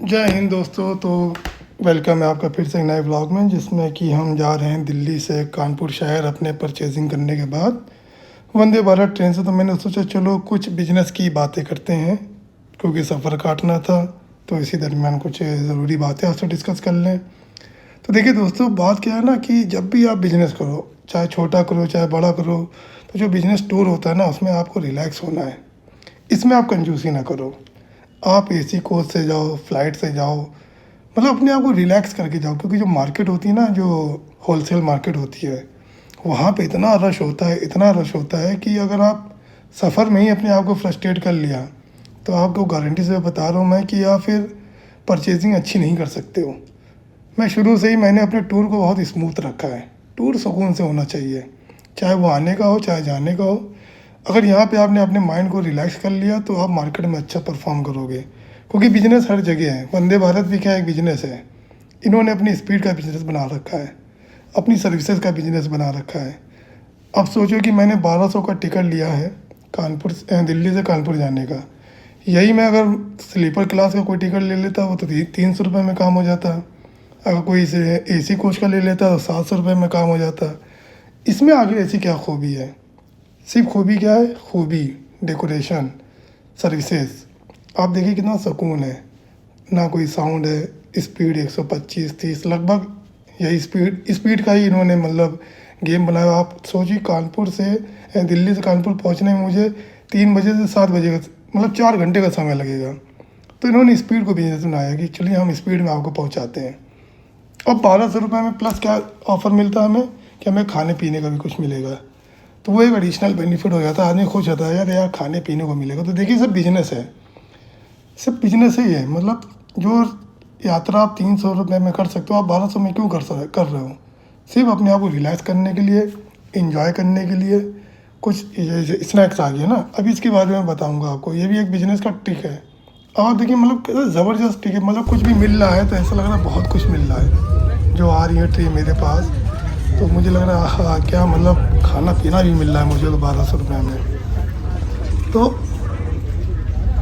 जय हिंद दोस्तों। तो वेलकम है आपका फिर से एक नए व्लॉग में, जिसमें कि हम जा रहे हैं दिल्ली से कानपुर शहर अपने परचेजिंग करने के बाद वंदे भारत ट्रेन से। तो मैंने सोचा चलो कुछ बिजनेस की बातें करते हैं, क्योंकि सफ़र काटना था तो इसी दरमियान कुछ ज़रूरी बातें आपसे डिस्कस कर लें। तो देखिए दोस्तों, बात क्या है ना कि जब भी आप बिज़नेस करो, चाहे छोटा करो चाहे बड़ा करो, तो जो बिज़नेस टूर होता है ना, उसमें आपको रिलैक्स होना है। इसमें आप कंजूसी ना करो। आप एसी कोच से जाओ, फ्लाइट से जाओ, मतलब अपने आप को रिलैक्स करके जाओ। क्योंकि जो मार्केट होती है ना, जो होलसेल मार्केट होती है, वहाँ पे इतना रश होता है, इतना रश होता है कि अगर आप सफ़र में ही अपने आप को फ्रस्ट्रेट कर लिया तो आपको गारंटी से बता रहा हूँ मैं कि या फिर परचेजिंग अच्छी नहीं कर सकते हो। मैं शुरू से ही मैंने अपने टूर को बहुत स्मूथ रखा है। टूर सुकून से होना चाहिए, चाहे वो आने का हो चाहे जाने का हो। अगर यहाँ पे आपने अपने माइंड को रिलैक्स कर लिया तो आप मार्केट में अच्छा परफॉर्म करोगे। क्योंकि बिजनेस हर जगह है। वंदे भारत भी क्या एक बिजनेस है। इन्होंने अपनी स्पीड का बिजनेस बना रखा है, अपनी सर्विसेज का बिजनेस बना रखा है। अब सोचो कि मैंने 1200 का टिकट लिया है कानपुर दिल्ली से कानपुर जाने का। यही मैं अगर स्लीपर क्लास का कोई टिकट ले लेता वो तो 300 रुपये में काम हो जाता। अगर कोई इसे एसी कोच का ले लेता तो 700 रुपये में काम हो जाता। इसमें आगे ऐसी क्या खूबी है? सिर्फ खूबी क्या है? खूबी डेकोरेशन, सर्विसेज। आप देखिए कितना सुकून है, ना कोई साउंड है, स्पीड 125-30 लगभग, यही स्पीड का ही इन्होंने मतलब गेम बनाया। आप सोचिए कानपुर से दिल्ली से कानपुर पहुंचने में मुझे 3 बजे से 7 बजे का मतलब 4 घंटे का समय लगेगा। तो इन्होंने स्पीड को बिजनेस बनाया कि चलिए हम स्पीड में आपको पहुंचाते हैं। अब 1200 रुपये में प्लस क्या ऑफ़र मिलता है हमें कि हमें खाने पीने का भी कुछ मिलेगा। तो वो एक एडिशनल बेनिफिट हो जाता है। आदमी खुश होता है, यार खाने पीने को मिलेगा। तो देखिए सब बिजनेस है, सब बिजनेस ही है। मतलब जो यात्रा आप 300 रुपये में कर सकते हो, आप 1200 में क्यों कर रहे हो? सिर्फ अपने आप को रिलैक्स करने के लिए, इंजॉय करने के लिए। कुछ स्नैक्स आ गए ना, अभी इसके बारे में बताऊंगा आपको। ये भी एक बिजनेस का ट्रिक है। और देखिए मतलब ज़बरदस्त ट्रिक है। मतलब कुछ भी मिल रहा है तो ऐसा लग रहा है बहुत कुछ मिल रहा है। जो आ रही है ट्रे मेरे पास, तो मुझे लग रहा है हाँ क्या मतलब खाना पीना भी मिल रहा है मुझे तो 1200 रुपये में।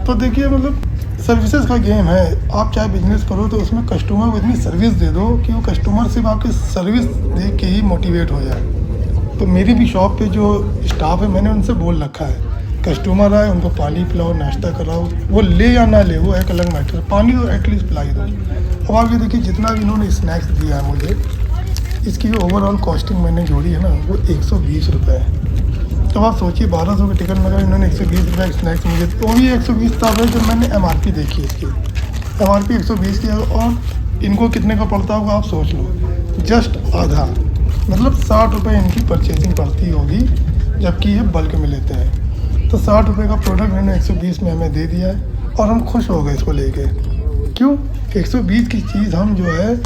तो देखिए मतलब सर्विसेज का गेम है। आप चाहे बिजनेस करो तो उसमें कस्टमर को इतनी सर्विस दे दो कि वो कस्टमर सिर्फ आपकी सर्विस देख के ही मोटिवेट हो जाए। तो मेरी भी शॉप पे जो स्टाफ है, मैंने उनसे बोल रखा है, कस्टमर आए उनको पानी पिलाओ, नाश्ता कराओ। वो ले या ना ले वो एक अलग मैटर, पानी तो एटलीस्ट पिलाई दो। अब आप ये देखिए जितना भी इन्होंने स्नैक्स दिया है मुझे, इसकी जो ओवरऑल कॉस्टिंग मैंने जोड़ी है ना, वो 120 रुपये है। तो आप सोचिए 1200 के टिकट में अगर इन्होंने 120 रुपये स्नैक्स मुझे, तो भी 120 था भाई। जब मैंने MRP देखी इसकी, MRP 120 की, और इनको कितने का पड़ता होगा आप सोच लो। जस्ट आधा, मतलब 60 रुपये इनकी परचेजिंग पड़ती होगी, जबकि ये बल्क में लेते हैं। तो 60 रुपये का प्रोडक्ट इन्होंने 120 में हमें दे दिया है और हम खुश हो गए इसको लेके। क्यों? 120 की चीज़ हम जो है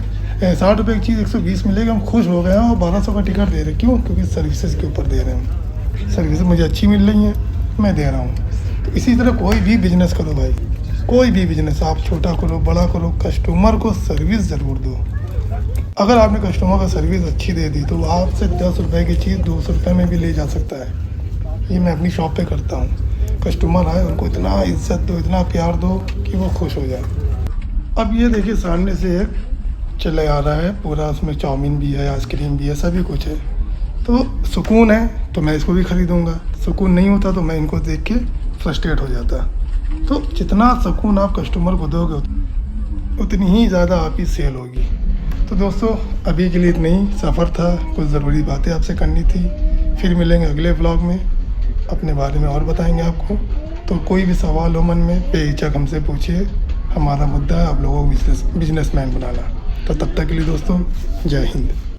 60 रुपये की चीज़ 120 मिलेगी, हम खुश हो गए हैं। और 1200 का टिकट दे रहे हैं। क्यों? क्योंकि सर्विसेज के ऊपर दे रहे हैं। सर्विस मुझे अच्छी मिल रही है, मैं दे रहा हूँ। तो इसी तरह कोई भी बिजनेस करो भाई, कोई भी बिजनेस आप छोटा करो बड़ा करो, कस्टमर को सर्विस ज़रूर दो। अगर आपने कस्टमर को सर्विस अच्छी दे दी तो वो आपसे 10 रुपये की चीज़ 200 रुपये में भी ले जा सकता है। ये मैं अपनी शॉप पे करता हूँ। कस्टमर आए उनको इतना इज्जत दो, इतना प्यार दो कि वो खुश हो जाए। अब ये देखिए सामने से एक चले आ रहा है पूरा, उसमें चाउमीन भी है, आइसक्रीम भी है, सभी कुछ है। तो सुकून है तो मैं इसको भी ख़रीदूँगा। सुकून नहीं होता तो मैं इनको देख के फ्रस्ट्रेट हो जाता। तो जितना सुकून आप कस्टमर को दोगे उतनी ही ज़्यादा आपकी सेल होगी। तो दोस्तों अभी के लिए इतना ही। सफ़र था, कुछ ज़रूरी बातें आपसे करनी थी। फिर मिलेंगे अगले व्लॉग में, अपने बारे में और बताएंगे आपको। तो कोई भी सवाल हो मन में, बेहिचक हमसे पूछिए। हमारा मुद्दा है आप लोगों को बिजनेसमैन बनाना। तो तब तक के लिए दोस्तों, जय हिंद।